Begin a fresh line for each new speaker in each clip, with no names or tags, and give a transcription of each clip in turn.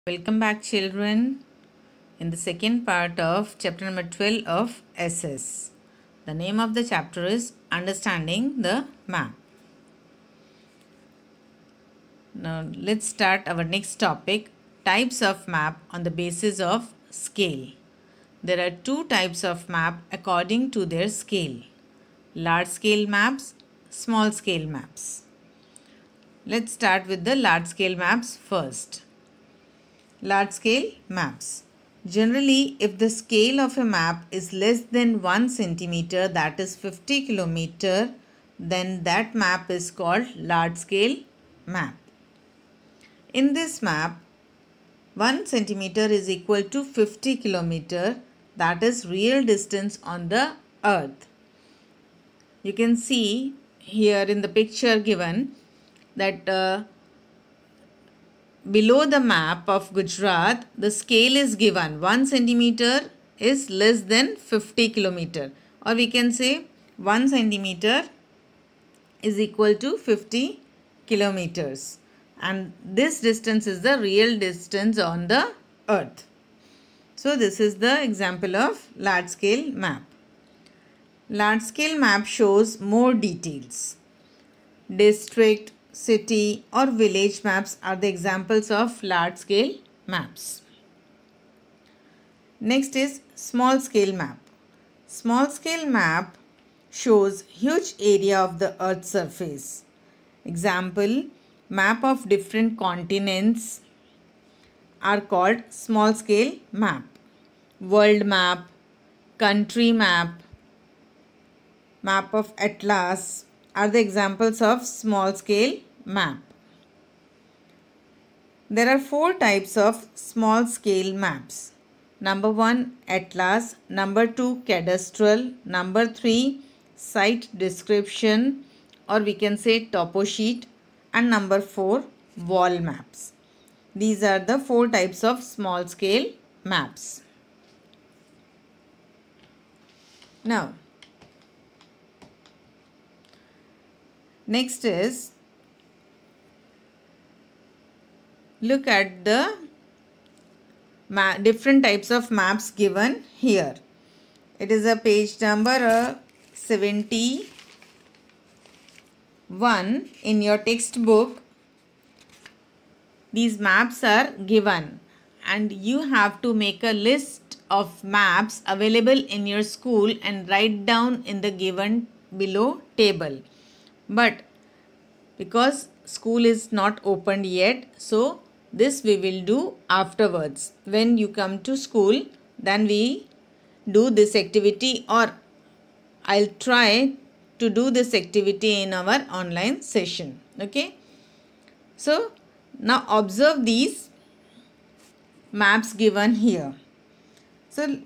Welcome back, children, in the second part of chapter number 12 of SS. The name of the chapter is Understanding the Map. Now, let's start our next topic, types of map on the basis of scale. There are two types of map according to their scale: large scale maps, small scale maps. Let's start with the large scale maps first. Large scale maps. Generally, if the scale of a map is less than 1 centimeter, that is 50 kilometer, then that map is called large scale map. In this map, 1 centimeter is equal to 50 kilometer, that is real distance on the earth. You can see here in the picture given that below the map of Gujarat, the scale is given 1 centimeter is less than 50 kilometer, or we can say 1 centimeter is equal to 50 kilometers, and this distance is the real distance on the earth. So this is the example of large scale map. Large scale map shows more details. District, city or village maps are the examples of large scale maps. Next is small scale map. Small scale map shows huge area of the earth's surface. Example, map of different continents are called small scale map. World map, country map, map of Atlas are the examples of small scale map. There are 4 types of small scale maps. Number 1, Atlas. Number 2, cadastral. Number 3, site description, or we can say topo sheet. And number 4, wall maps. These are the 4 types of small scale maps. Now, next is, look at the different types of maps given here. It is a page number 71 in your textbook. These maps are given and you have to make a list of maps available in your school and write down in the given below table. But because school is not opened yet, so this we will do afterwards. When you come to school, then we do this activity, or I'll try to do this activity in our online session. Okay. So now observe these maps given here. So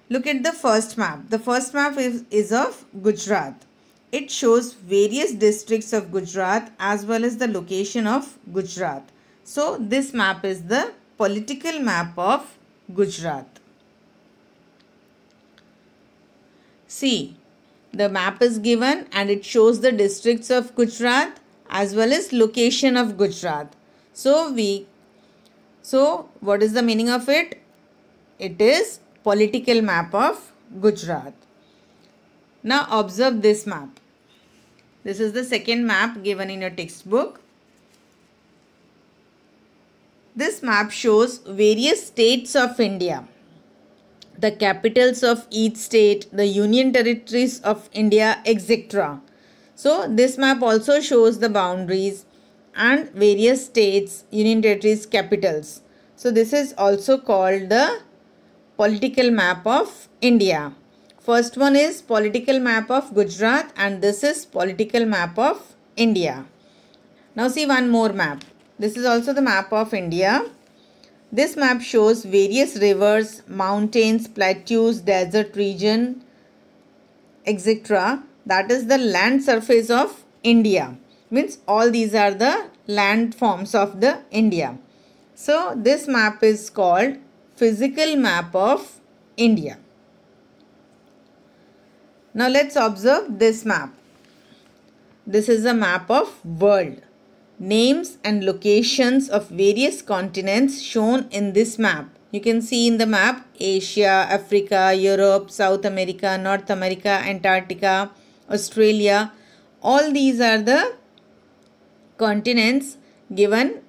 look at the first map. The first map is of Gujarat. It shows various districts of Gujarat as well as the location of Gujarat. So this map is the political map of Gujarat. See, the map is given and it shows the districts of Gujarat as well as location of Gujarat. So what is the meaning of it? It is political map of Gujarat. Now observe this map. This is the second map given in your textbook. This map shows various states of India, the capitals of each state, the union territories of India, etc. So this map also shows the boundaries and various states, union territories, capitals. So this is also called the political map of India. First one is political map of Gujarat and this is political map of India. Now see one more map. This is also the map of India. This map shows various rivers, mountains, plateaus, desert region, etc. That is the land surface of India. Means all these are the land forms of the India. So this map is called physical map of India. Now let's observe this map. This is a map of world. names and locations of various continents shown in this map. You can see in the map Asia, Africa, Europe, South America, North America, Antarctica, Australia. All these are the continents given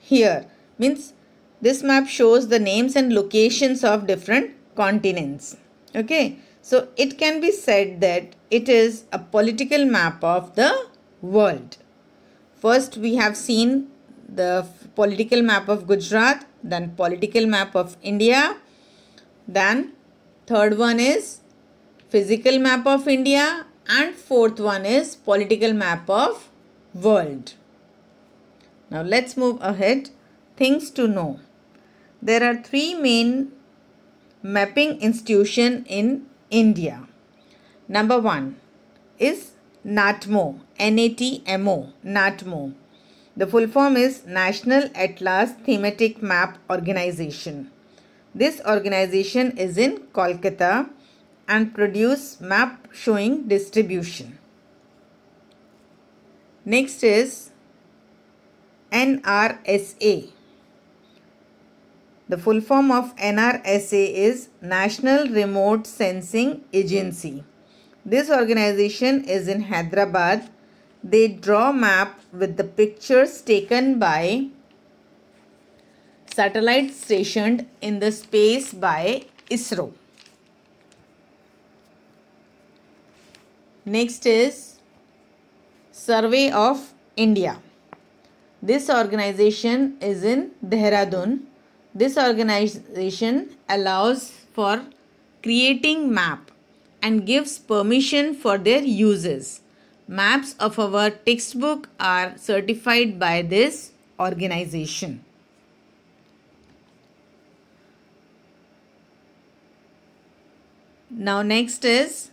here. Means this map shows the names and locations of different continents. Okay. So it can be said that it is a political map of the world. First we have seen the political map of Gujarat, then political map of India, then third one is physical map of India, and fourth one is political map of world. Now let's move ahead. Things to know. There are three main mapping institutions in India. Number one is NATMO, N-A-T-M-O, NATMO. The full form is National Atlas Thematic Map Organization. This organization is in Kolkata and produce map showing distribution. Next is NRSA. The full form of NRSA is National Remote Sensing Agency. This organization is in Hyderabad. They draw map with the pictures taken by satellites stationed in the space by ISRO. Next is Survey of India. This organization is in Dehradun. This organization allows for creating map and gives permission for their uses. Maps of our textbook are certified by this organization. Now next is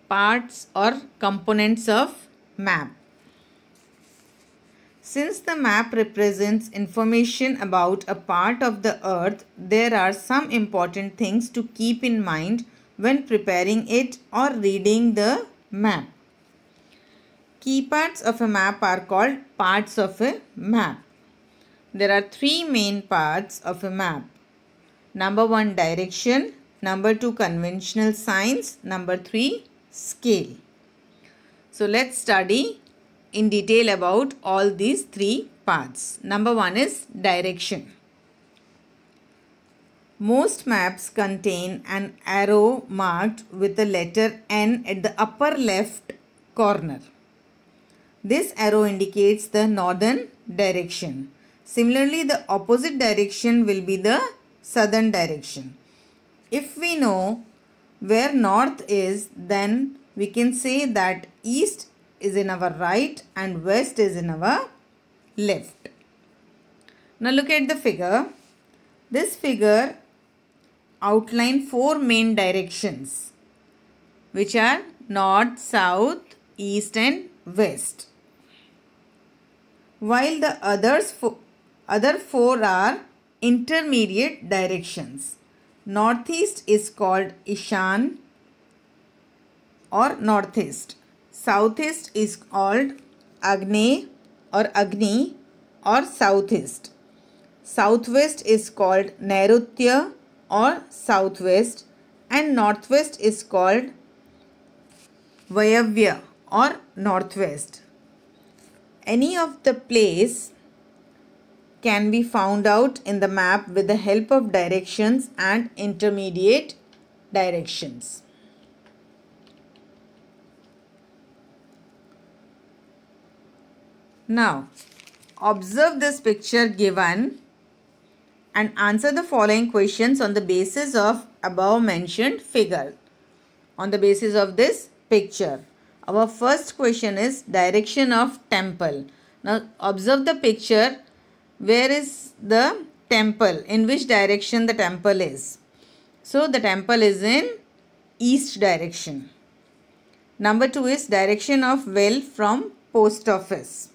parts or components of map. Since the map represents information about a part of the earth, there are some important things to keep in mind when preparing it or reading the map. Key parts of a map are called parts of a map. There are three main parts of a map. Number one, direction. Number two, conventional signs. Number three, scale. So let's study in detail about all these three parts. Number one is direction. Most maps contain an arrow marked with the letter N at the upper left corner. This arrow indicates the northern direction. Similarly, the opposite direction will be the southern direction. If we know where north is, then we can say that east is in our right and west is in our left. Now look at the figure. This figure outlines four main directions, which are north, south, east and west. While the other four are intermediate directions. Northeast is called Ishan or northeast. Southeast is called Agni or southeast. Southwest is called Nairutya or southwest, and northwest is called Vayavya or northwest. Any of the place can be found out in the map with the help of directions and intermediate directions. Now, observe this picture given and answer the following questions on the basis of above mentioned figure. On the basis of this picture. Our first question is direction of temple. Now, observe the picture. Where is the temple? In which direction the temple is? So, the temple is in east direction. Number 2 is direction of well from post office.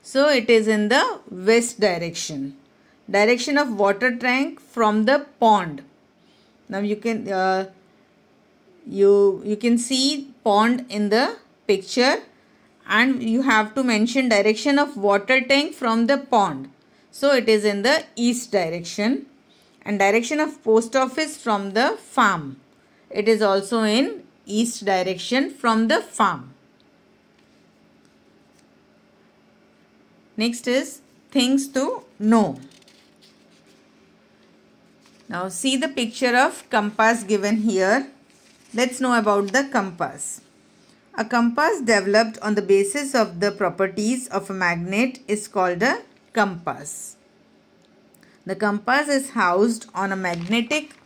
So, it is in the west direction. Direction of water tank from the pond. Now, you can see pond in the picture, and you have to mention direction of water tank from the pond. So it is in the east direction. And direction of post office from the farm. It is also in east direction from the farm. Next is things to know. Now see the picture of compass given here. Let's know about the compass. A compass developed on the basis of the properties of a magnet is called a compass. The compass is housed on a magnetic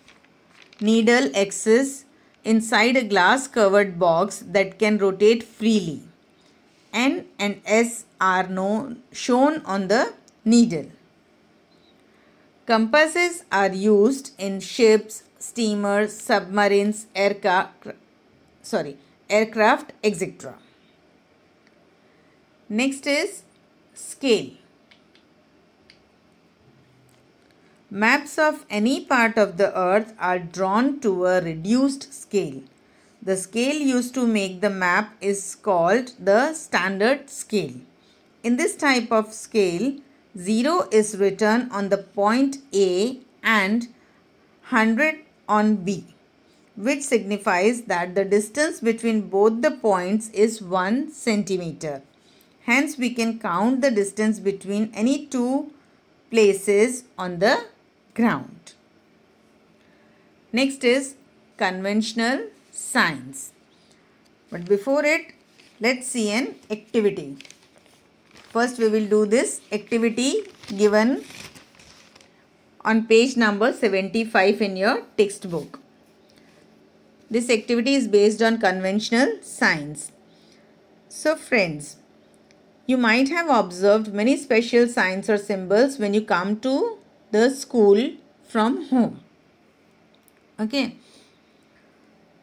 needle axis inside a glass covered box that can rotate freely. N and S are shown on the needle. Compasses are used in ships, steamers, submarines, aircraft, etc. Next is scale. Maps of any part of the earth are drawn to a reduced scale. The scale used to make the map is called the standard scale. In this type of scale, 0 is written on the point A and 100 on B, which signifies that the distance between both the points is 1 centimeter. Hence, we can count the distance between any two places on the ground. Next is conventional signs. But before it, let's see an activity. First, we will do this activity given on page number 75 in your textbook. This activity is based on conventional signs. So friends, you might have observed many special signs or symbols when you come to the school from home. Okay.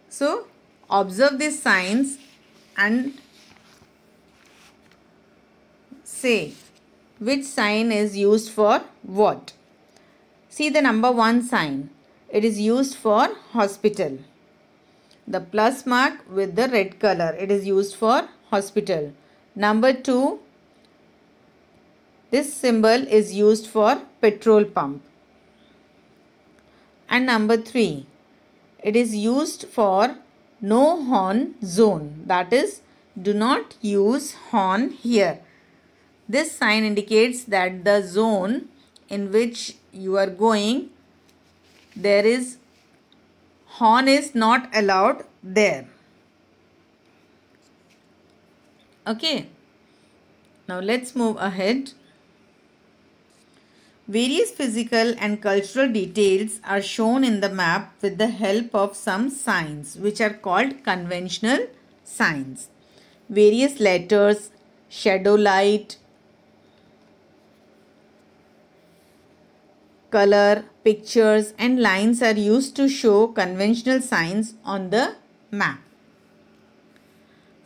So observe these signs and say which sign is used for what. See the number 1 sign. It is used for hospital. The plus mark with the red color. It is used for hospital. Number 2. This symbol is used for petrol pump. And number 3. It is used for no horn zone. That is, do not use horn here. This sign indicates that the zone in which you are going, there is horn is not allowed there. Okay. Now let's move ahead. Various physical and cultural details are shown in the map with the help of some signs which are called conventional signs. Various letters, shadow light, color, pictures and lines are used to show conventional signs on the map.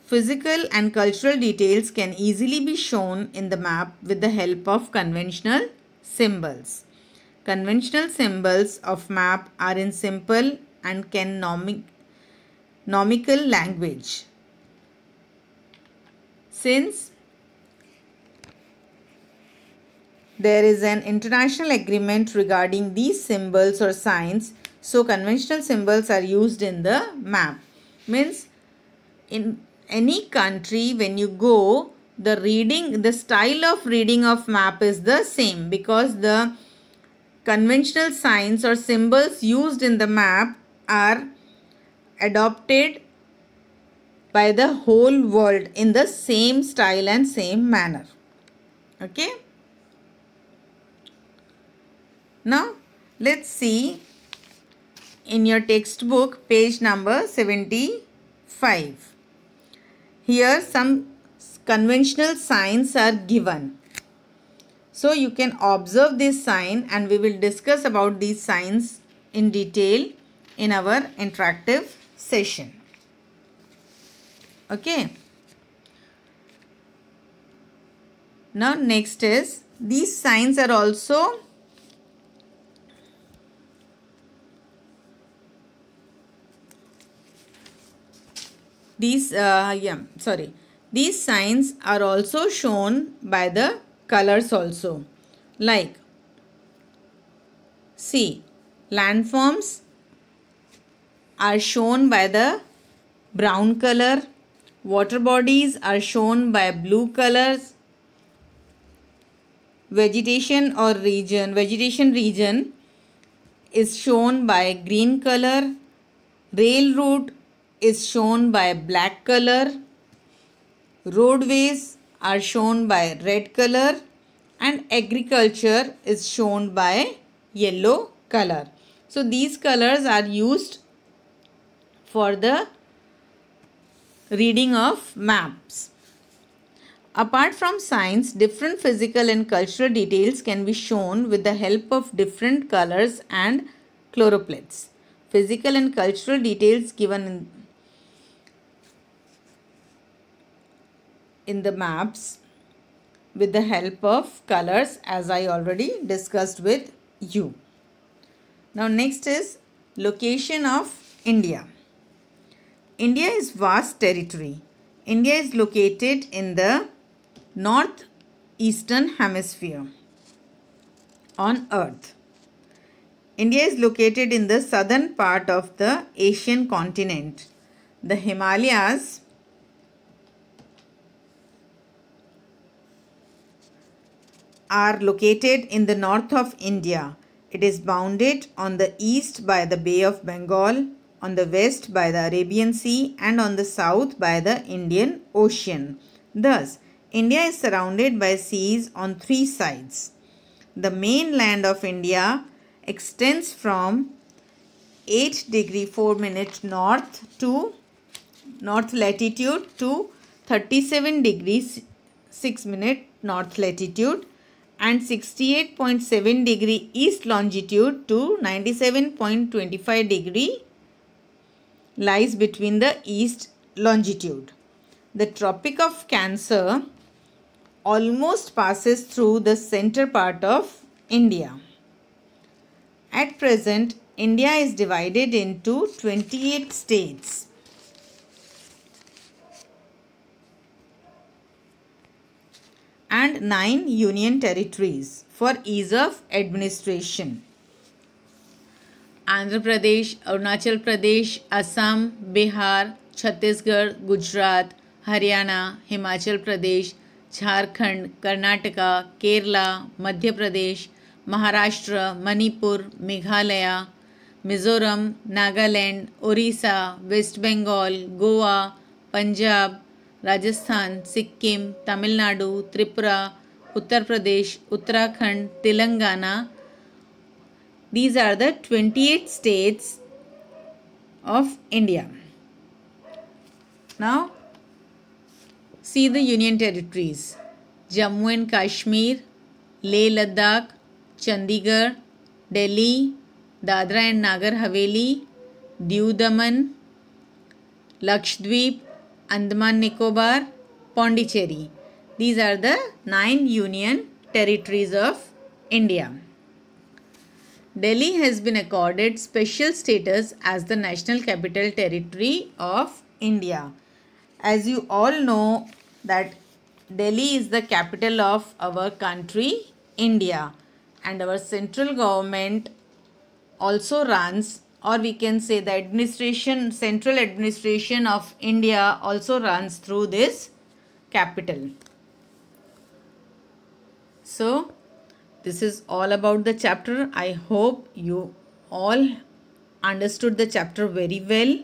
Physical and cultural details can easily be shown in the map with the help of conventional symbols. Conventional symbols of map are in simple and canonical language. Since there is an international agreement regarding these symbols or signs, so conventional symbols are used in the map. Means in any country when you go, the style of reading of map is the same, because the conventional signs or symbols used in the map are adopted by the whole world in the same style and same manner. Okay. Now let's see in your textbook page number 75. Here some conventional signs are given. So you can observe this sign and we will discuss about these signs in detail in our interactive session. Okay. Now next is, these signs are also These signs are also shown by the colors also. Like, see, landforms are shown by the brown color. Water bodies are shown by blue colors. Vegetation region is shown by green color. Rail route is shown by black color. Roadways are shown by red color, and agriculture is shown by yellow color. So these colors are used for the reading of maps. Apart from signs, different physical and cultural details can be shown with the help of different colors and chloroplasts. Physical and cultural details given in the maps with the help of colors, as I already discussed with you. Now next is location of India. India is vast territory. India is located in the northeastern hemisphere on earth. India is located in the southern part of the Asian continent. The Himalayas are located in the north of India. It is bounded on the east by the Bay of Bengal, on the west by the Arabian Sea, and on the south by the Indian Ocean. Thus, India is surrounded by seas on three sides. The mainland of India extends from 8 degree 4 minute north latitude to 37 degrees 6 minute north latitude, and 68.7 degree east longitude to 97.25 degree lies between the east longitude. The Tropic of Cancer almost passes through the center part of India. At present, India is divided into 28 states and 9 union territories for ease of administration. Andhra Pradesh, Arunachal Pradesh, Assam, Bihar, Chhattisgarh, Gujarat, Haryana, Himachal Pradesh, Jharkhand, Karnataka, Kerala, Madhya Pradesh, Maharashtra, Manipur, Meghalaya, Mizoram, Nagaland, Orissa, West Bengal, Goa, Punjab, Rajasthan, Sikkim, Tamil Nadu, Tripura, Uttar Pradesh, Uttarakhand, Telangana. These are the 28 states of India. Now, see the union territories. Jammu and Kashmir, Leh Ladakh, Chandigarh, Delhi, Dadra and Nagar Haveli, Diu Daman, Lakshadweep, Andaman Nicobar, Pondicherry. These are the 9 union territories of India. Delhi has been accorded special status as the National Capital Territory of India. As you all know that Delhi is the capital of our country, India, and our central government also runs, or we can say the central administration of India also runs through this capital. So, this is all about the chapter. I hope you all understood the chapter very well.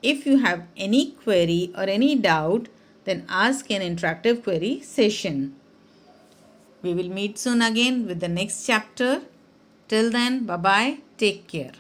If you have any query or any doubt, then ask an interactive query session. We will meet soon again with the next chapter. Till then, bye-bye. Take care.